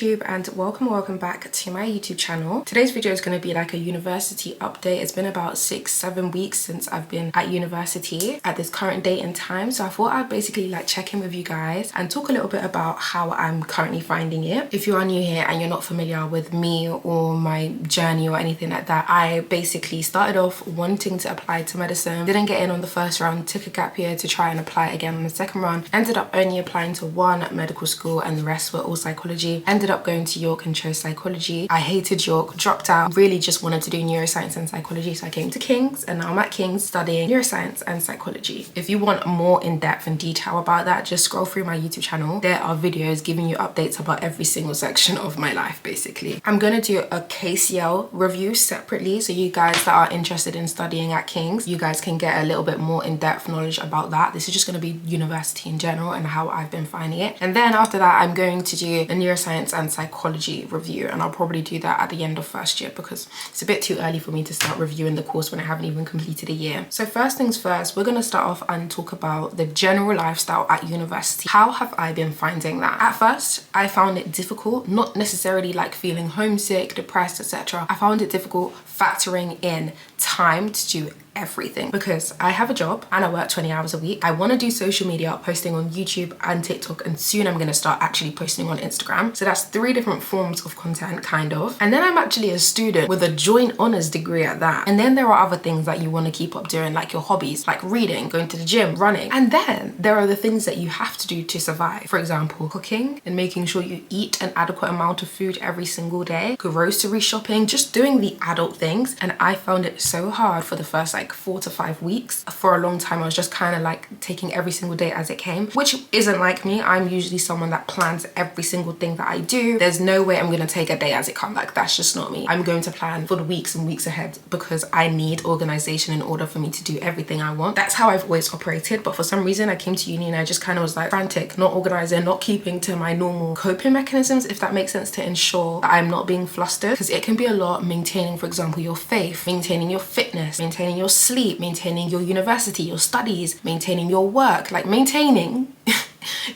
YouTube, and welcome back to my YouTube channel. Today's video is going to be like a university update. It's been about 6-7 weeks since I've been at university at this current date and time, so I thought I'd basically like check in with you guys and talk a little bit about how I'm currently finding it. If you are new here and you're not familiar with me or my journey or anything like that, I basically started off wanting to apply to medicine, didn't get in on the first round, took a gap year to try and apply again on the second round, ended up only applying to one medical school and the rest were all psychology. Ended up going to York and chose psychology. I hated York, dropped out, really just wanted to do neuroscience and psychology, so I came to King's and now I'm at King's studying neuroscience and psychology. If you want more in-depth and detail about that, just scroll through my YouTube channel. There are videos giving you updates about every single section of my life basically. I'm going to do a KCL review separately, so you guys that are interested in studying at King's, you guys can get a little bit more in-depth knowledge about that. This is just going to be university in general and how I've been finding it. And then after that, I'm going to do a neuroscience and psychology review, and I'll probably do that at the end of first year because it's a bit too early for me to start reviewing the course when I haven't even completed a year. So first things first, we're going to start off and talk about the general lifestyle at university. How have I been finding that? At first, I found it difficult, not necessarily like feeling homesick, depressed, etc. I found it difficult factoring in time to do everything because I have a job and I work 20 hours a week. I want to do social media, posting on YouTube and TikTok, and soon I'm going to start actually posting on Instagram. So that's 3 different forms of content kind of. And then I'm actually a student with a joint honors degree at that. And then there are other things that you want to keep up doing, like your hobbies, like reading, going to the gym, running. And then there are the things that you have to do to survive. For example, cooking and making sure you eat an adequate amount of food every single day, grocery shopping, just doing the adult things. And I found it so hard for the first like 4 to 5 weeks. For a long time I was just kind of like taking every single day as it came, which isn't like me. I'm usually someone that plans every single thing that I do. There's no way I'm going to take a day as it comes. Like, that's just not me. I'm going to plan for the weeks and weeks ahead because I need organization in order for me to do everything I want. That's how I've always operated, but for some reason I came to uni and I just kind of was like frantic, not organizing, not keeping to my normal coping mechanisms, if that makes sense, to ensure that I'm not being flustered, because it can be a lot maintaining, for example, your faith, maintaining your fitness, maintaining your sleep, maintaining your university, your studies, maintaining your work, like maintaining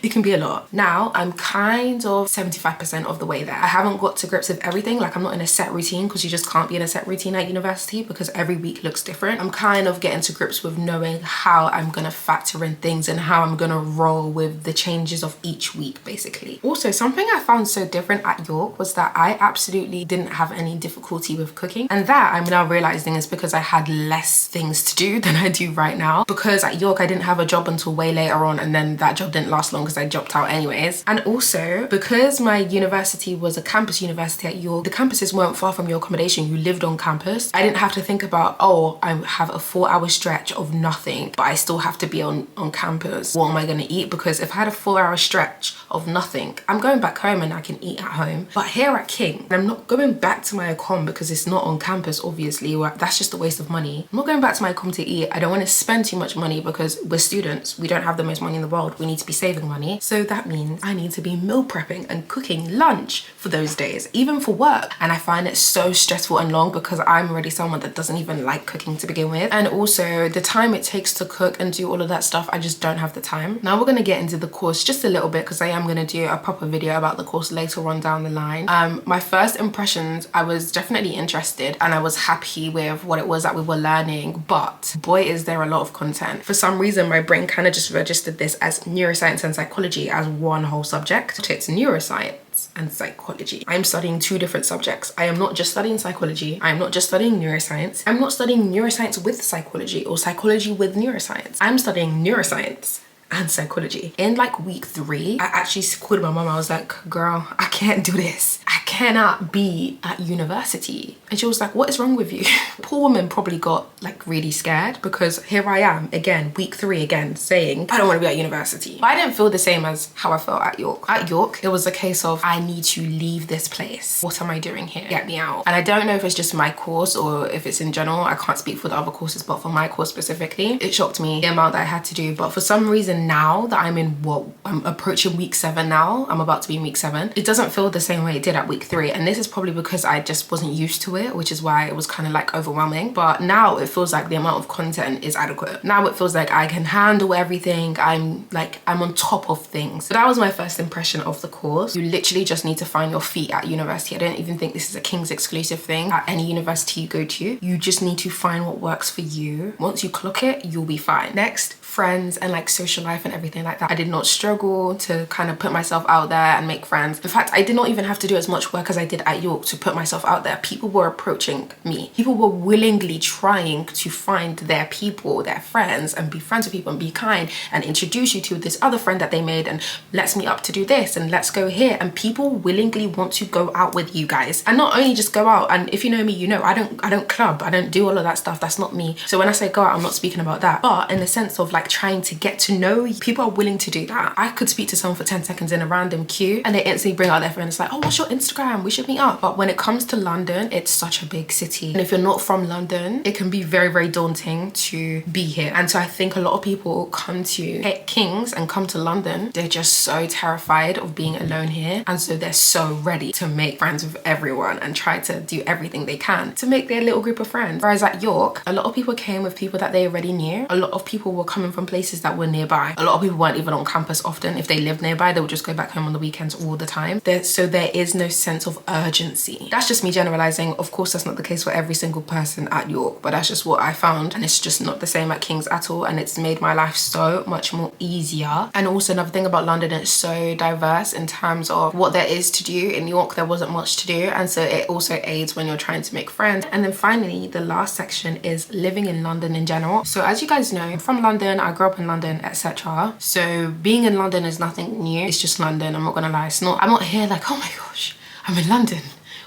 it can be a lot. Now I'm kind of 75% of the way there. I haven't got to grips with everything. Like, I'm not in a set routine because you just can't be in a set routine at university because every week looks different. I'm kind of getting to grips with knowing how I'm gonna factor in things and how I'm gonna roll with the changes of each week basically. Also, something I found so different at York was that I absolutely didn't have any difficulty with cooking, and that I'm now realizing is because I had less things to do than I do right now. Because at York I didn't have a job until way later on, and then that job didn't last long because I dropped out anyways. And also because my university was a campus university at York, the campuses weren't far from your accommodation. You lived on campus. I didn't have to think about, oh, I have a 4-hour stretch of nothing but I still have to be on campus. What am I gonna eat? Because if I had a 4-hour stretch of nothing, I'm going back home and I can eat at home. But here at King, I'm not going back to my accom because it's not on campus, obviously. That's just a waste of money. I'm not going back to my accom to eat. I don't want to spend too much money because we're students. We don't have the most money in the world. We need to be saving money. So that means I need to be meal prepping and cooking lunch for those days, even for work. And I find it so stressful and long because I'm already someone that doesn't even like cooking to begin with. And also the time it takes to cook and do all of that stuff, I just don't have the time. Now we're going to get into the course just a little bit because I am going to do a proper video about the course later on down the line. My first impressions, I was definitely interested and I was happy with what it was that we were learning, but boy is there a lot of content. For some reason my brain kind of just registered this as neuroscience and psychology as one whole subject. It's neuroscience and psychology. I'm studying 2 different subjects. I am not just studying psychology. I am not just studying neuroscience. I'm not studying neuroscience with psychology or psychology with neuroscience. I'm studying neuroscience and psychology. In like week 3, I actually called my mom. I was like, girl, I can't do this. I cannot be at university. And she was like, what is wrong with you? Poor woman probably got like really scared because here I am again, week 3 again, saying I don't want to be at university. But I didn't feel the same as how I felt at York. At York, it was a case of I need to leave this place. What am I doing here? Get me out. And I don't know if it's just my course or if it's in general. I can't speak for the other courses, but for my course specifically, it shocked me the amount that I had to do. But for some reason now that I'm approaching week 7 now, I'm about to be in week 7, it doesn't feel the same way it did at week week 3, and this is probably because I just wasn't used to it, which is why it was kind of like overwhelming. But now it feels like the amount of content is adequate. Now it feels like I can handle everything. I'm on top of things. So that was my first impression of the course. You literally just need to find your feet at university. I don't even think this is a King's exclusive thing. At any university you go to, you just need to find what works for you. Once you clock it, you'll be fine. Next, friends and like social life and everything like that. I did not struggle to kind of put myself out there and make friends. In fact, I did not even have to do as much work as I did at York to put myself out there. People were approaching me. People were willingly trying to find their people, their friends, and be friends with people and be kind and introduce you to this other friend that they made, and let's meet up to do this and let's go here. And people willingly want to go out with you guys, and not only just go out. And if you know me, you know I don't club, I don't do all of that stuff. That's not me. So when I say go out, I'm not speaking about that, but in the sense of like trying to get to know you. People are willing to do that. I could speak to someone for 10 seconds in a random queue and they instantly bring out their phone. It's like, oh, what's your Instagram? We should meet up. But when it comes to London, it's such a big city, and if you're not from London, it can be very, very daunting to be here. And so I think a lot of people come to King's and come to London, they're just so terrified of being alone here, and so they're so ready to make friends with everyone and try to do everything they can to make their little group of friends. Whereas at York, a lot of people came with people that they already knew. A lot of people were coming from places that were nearby. A lot of people weren't even on campus often. If they lived nearby, they would just go back home on the weekends all the time. So there is no sense of urgency. That's just me generalizing. Of course, that's not the case for every single person at York, but that's just what I found, and it's just not the same at King's at all, and it's made my life so much more easier. And also another thing about London, it's so diverse in terms of what there is to do. In York, there wasn't much to do, and so it also aids when you're trying to make friends. And then finally, the last section is living in London in general. So as you guys know, I'm from London, I grew up in London, etc. So being in London is nothing new. It's just London. I'm not gonna lie. I'm not here like, oh my gosh, I'm in London.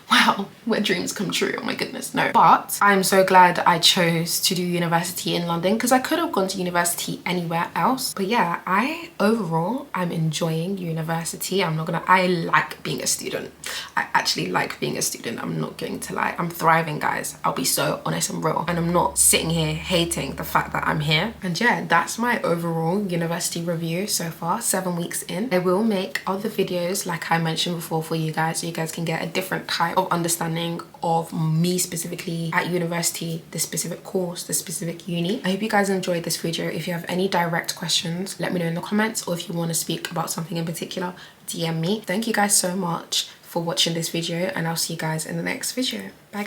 Wow, where dreams come true. Oh my goodness, no. But I'm so glad I chose to do university in London, because I could have gone to university anywhere else. But yeah, I'm enjoying university. I like being a student. I actually like being a student. I'm not going to lie. I'm thriving, guys. I'll be so honest and real. And I'm not sitting here hating the fact that I'm here. And yeah, that's my overall university review so far, 7 weeks in. I will make other videos like I mentioned before for you guys, so you guys can get a different type of understanding of me specifically at university, the specific course, the specific uni. I hope you guys enjoyed this video. If you have any direct questions, let me know in the comments, or if you want to speak about something in particular, DM me. Thank you guys so much for watching this video, and I'll see you guys in the next video. Bye.